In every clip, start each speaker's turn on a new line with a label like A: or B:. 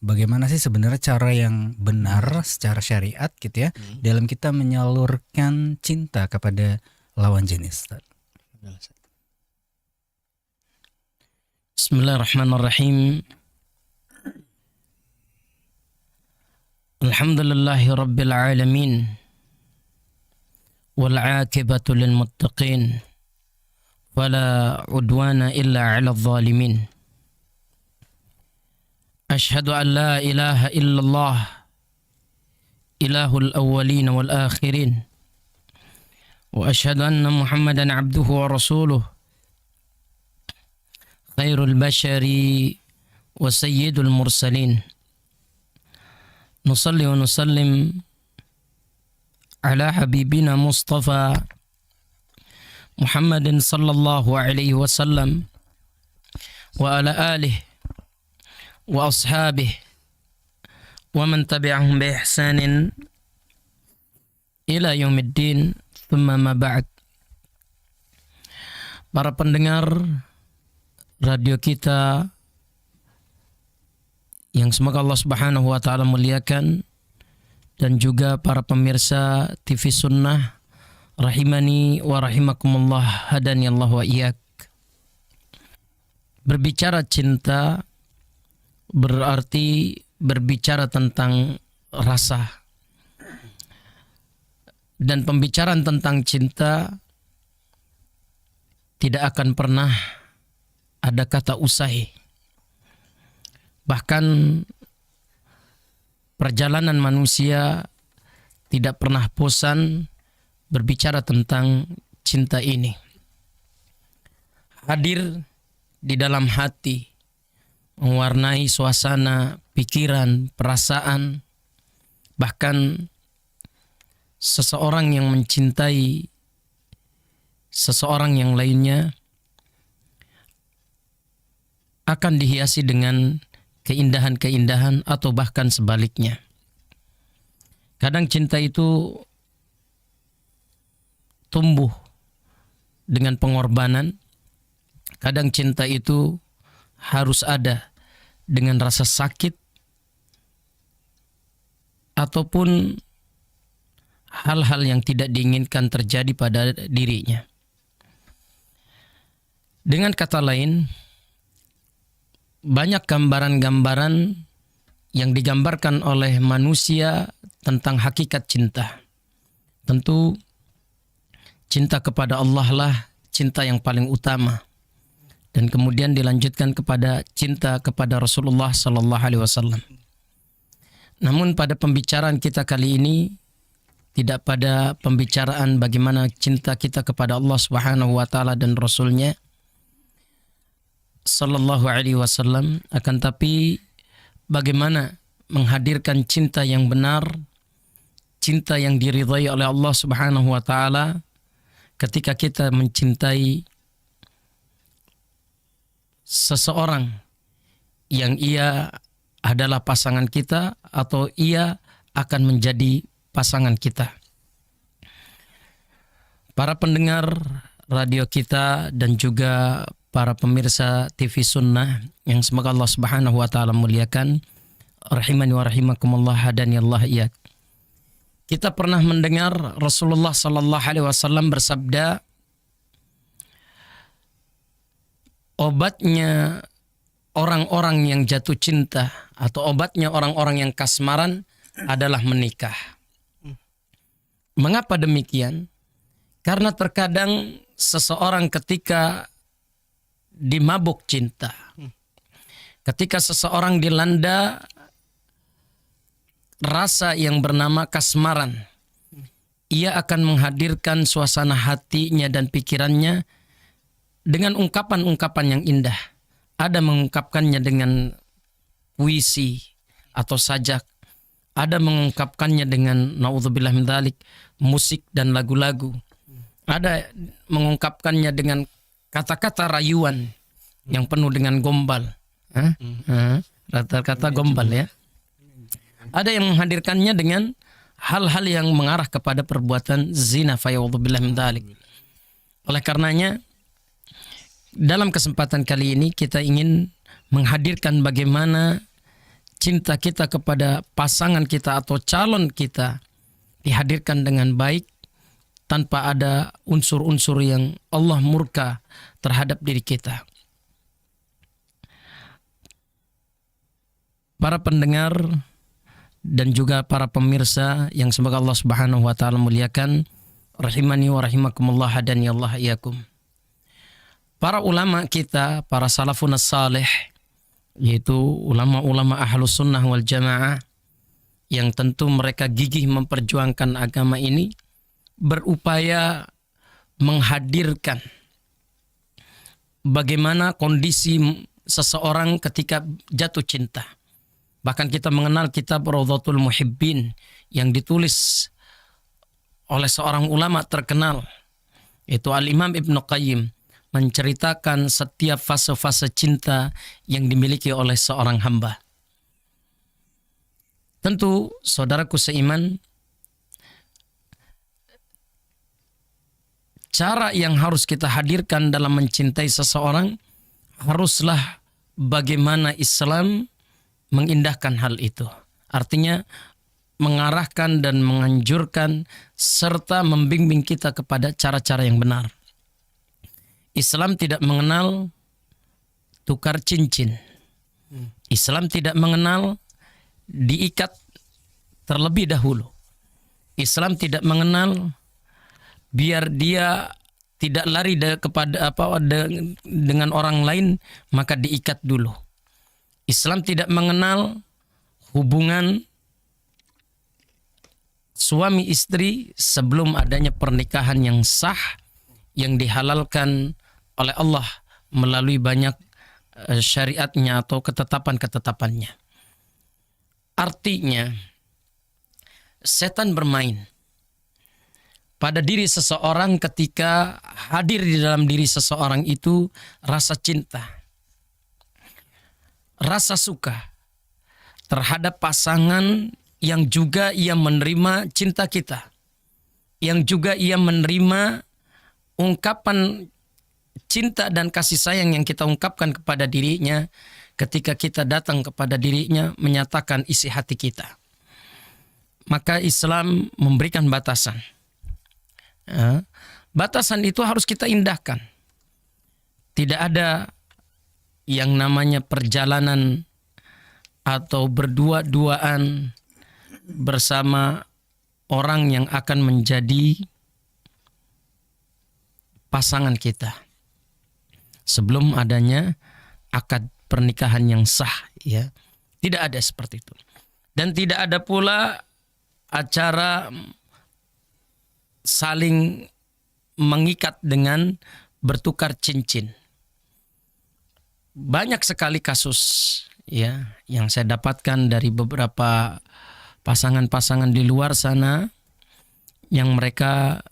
A: bagaimana sih sebenarnya cara yang benar secara syariat gitu ya dalam kita menyalurkan cinta kepada lawan jenis.
B: Bismillahirrahmanirrahim. Alhamdulillahi rabbil alamin. Wal 'aqibatu lil muttaqin. Wala 'udwana illa 'alal zalimin. Ashhadu an la ilaha illallah ilahul awwalin wal akhirin. Wa ashhadu anna Muhammadan 'abduhu wa rasuluh. Khairul bashari wa sayyidul mursalin. Nusalli wa nusallim ala habibina Mustafa Muhammadin sallallahu alaihi wasallam wa ala alihi wa ashabihi wa man tabi'ahum bi ihsanin ila yaumiddin, thumma ma ba'd. Para pendengar radio kita yang semoga Allah Subhanahu wa taala muliakan, dan juga para pemirsa TV Sunnah rahimani wa rahimakumullah, hadani Allah wa iyyak. Berbicara cinta berarti berbicara tentang rasa, dan pembicaraan tentang cinta tidak akan pernah ada kata usai. Bahkan perjalanan manusia tidak pernah bosan berbicara tentang cinta ini. Hadir di dalam hati, mewarnai suasana, pikiran, perasaan. Bahkan seseorang yang mencintai seseorang yang lainnya akan dihiasi dengan keindahan-keindahan atau bahkan sebaliknya. Kadang cinta itu tumbuh dengan pengorbanan. Kadang cinta itu harus ada dengan rasa sakit ataupun hal-hal yang tidak diinginkan terjadi pada dirinya. Dengan kata lain, banyak gambaran-gambaran yang digambarkan oleh manusia tentang hakikat cinta. Tentu cinta kepada Allah lah cinta yang paling utama, dan kemudian dilanjutkan kepada cinta kepada Rasulullah sallallahu alaihi wasallam. Namun pada pembicaraan kita kali ini tidak pada pembicaraan bagaimana cinta kita kepada Allah Subhanahu wa taala dan Rasulnya sallallahu alaihi wasallam, akan tapi bagaimana menghadirkan cinta yang benar, cinta yang diridhai oleh Allah Subhanahu wa taala ketika kita mencintai seseorang yang ia adalah pasangan kita atau ia akan menjadi pasangan kita. Para pendengar radio kita dan juga para pemirsa TV Sunnah yang semoga Allah Subhanahu wa taala muliakan, rahimani wa rahimakumullah, hadani Allah iyyak. Kita pernah mendengar Rasulullah sallallahu alaihi wasallam bersabda, obatnya orang-orang yang jatuh cinta atau obatnya orang-orang yang kasmaran adalah menikah. Mengapa demikian? Karena terkadang seseorang ketika dimabuk cinta, ketika seseorang dilanda rasa yang bernama kasmaran, ia akan menghadirkan suasana hatinya dan pikirannya dengan ungkapan-ungkapan yang indah. Ada mengungkapkannya dengan puisi atau sajak, ada mengungkapkannya dengan naudzubillah min dzalik, musik dan lagu-lagu. Ada mengungkapkannya dengan kata-kata rayuan yang penuh dengan gombal. Kata-kata gombal ya. Ada yang menghadirkannya dengan hal-hal yang mengarah kepada perbuatan zina, fa'audzubillah min dzalik. Oleh karenanya, dalam kesempatan kali ini kita ingin menghadirkan bagaimana cinta kita kepada pasangan kita atau calon kita dihadirkan dengan baik tanpa ada unsur-unsur yang Allah murka terhadap diri kita. Para pendengar dan juga para pemirsa yang semoga Allah Subhanahu wa taala muliakan, rahimani wa rahimakumullah, hadani Allah iyyakum. Para ulama kita, para salafun salih, yaitu ulama-ulama ahlus sunnah wal jamaah, yang tentu mereka gigih memperjuangkan agama ini, berupaya menghadirkan bagaimana kondisi seseorang ketika jatuh cinta. Bahkan kita mengenal kitab Rawdatul Muhibbin yang ditulis oleh seorang ulama terkenal, yaitu Al-Imam Ibnu Qayyim, menceritakan setiap fase-fase cinta yang dimiliki oleh seorang hamba. Tentu saudaraku seiman, cara yang harus kita hadirkan dalam mencintai seseorang haruslah bagaimana Islam mengindahkan hal itu. Artinya mengarahkan dan menganjurkan serta membimbing kita kepada cara-cara yang benar. Islam tidak mengenal tukar cincin. Islam tidak mengenal diikat terlebih dahulu. Islam tidak mengenal biar dia tidak lari kepada dengan orang lain maka diikat dulu. Islam tidak mengenal hubungan suami istri sebelum adanya pernikahan yang sah yang dihalalkan oleh Allah melalui banyak syariatnya atau ketetapan-ketetapannya. Artinya setan bermain pada diri seseorang ketika hadir di dalam diri seseorang itu rasa cinta, rasa suka terhadap pasangan yang juga ia menerima cinta kita, yang juga ia menerima ungkapan cinta dan kasih sayang yang kita ungkapkan kepada dirinya ketika kita datang kepada dirinya menyatakan isi hati kita. Maka Islam memberikan batasan. Batasan itu harus kita indahkan. Tidak ada yang namanya perjalanan atau berdua-duaan bersama orang yang akan menjadi pasangan kita sebelum adanya akad pernikahan yang sah, ya. Tidak ada seperti itu. Dan tidak ada pula acara saling mengikat dengan bertukar cincin. Banyak sekali kasus, ya, yang saya dapatkan dari beberapa pasangan-pasangan di luar sana yang mereka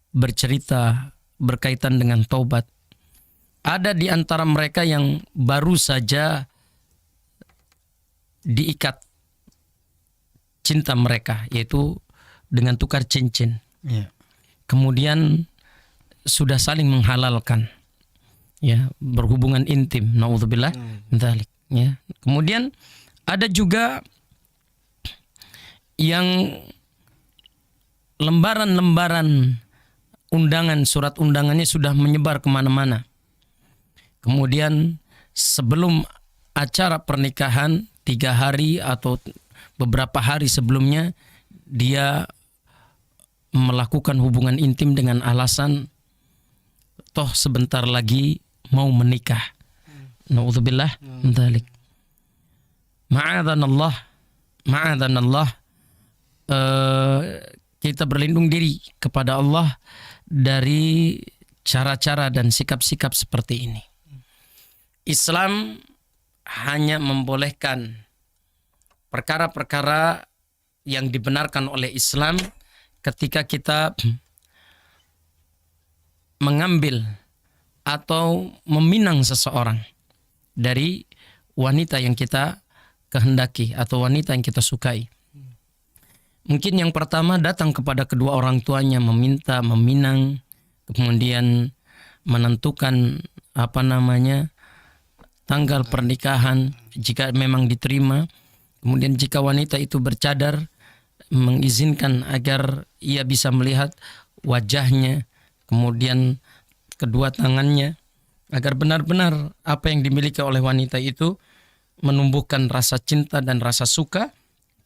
B: bercerita berkaitan dengan taubat. Ada di antara mereka yang baru saja diikat cinta mereka, yaitu dengan tukar cincin. Yeah. Kemudian sudah saling menghalalkan, ya, berhubungan intim. Naudzubillah min dzalik, ya. Kemudian ada juga yang lembaran-lembaran undangan, surat undangannya sudah menyebar kemana-mana. Kemudian sebelum acara pernikahan 3 hari atau beberapa hari sebelumnya dia melakukan hubungan intim dengan alasan toh sebentar lagi mau menikah. Naudzubillah min dzalik. Ma'adzanallah, kita berlindung diri kepada Allah dari cara-cara dan sikap-sikap seperti ini. Islam hanya membolehkan perkara-perkara yang dibenarkan oleh Islam ketika kita mengambil atau meminang seseorang dari wanita yang kita kehendaki atau wanita yang kita sukai. Mungkin yang pertama datang kepada kedua orang tuanya meminta, meminang, kemudian menentukan tanggal pernikahan jika memang diterima. Kemudian jika wanita itu bercadar, mengizinkan agar ia bisa melihat wajahnya, kemudian kedua tangannya, agar benar-benar apa yang dimiliki oleh wanita itu menumbuhkan rasa cinta dan rasa suka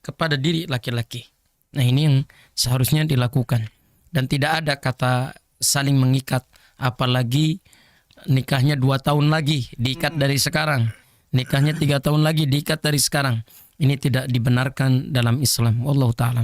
B: kepada diri laki-laki. Nah, ini yang seharusnya dilakukan. Dan tidak ada kata saling mengikat, apalagi nikahnya 2 tahun lagi diikat dari sekarang, nikahnya 3 tahun lagi diikat dari sekarang. Ini tidak dibenarkan dalam Islam. Wallahu ta'ala.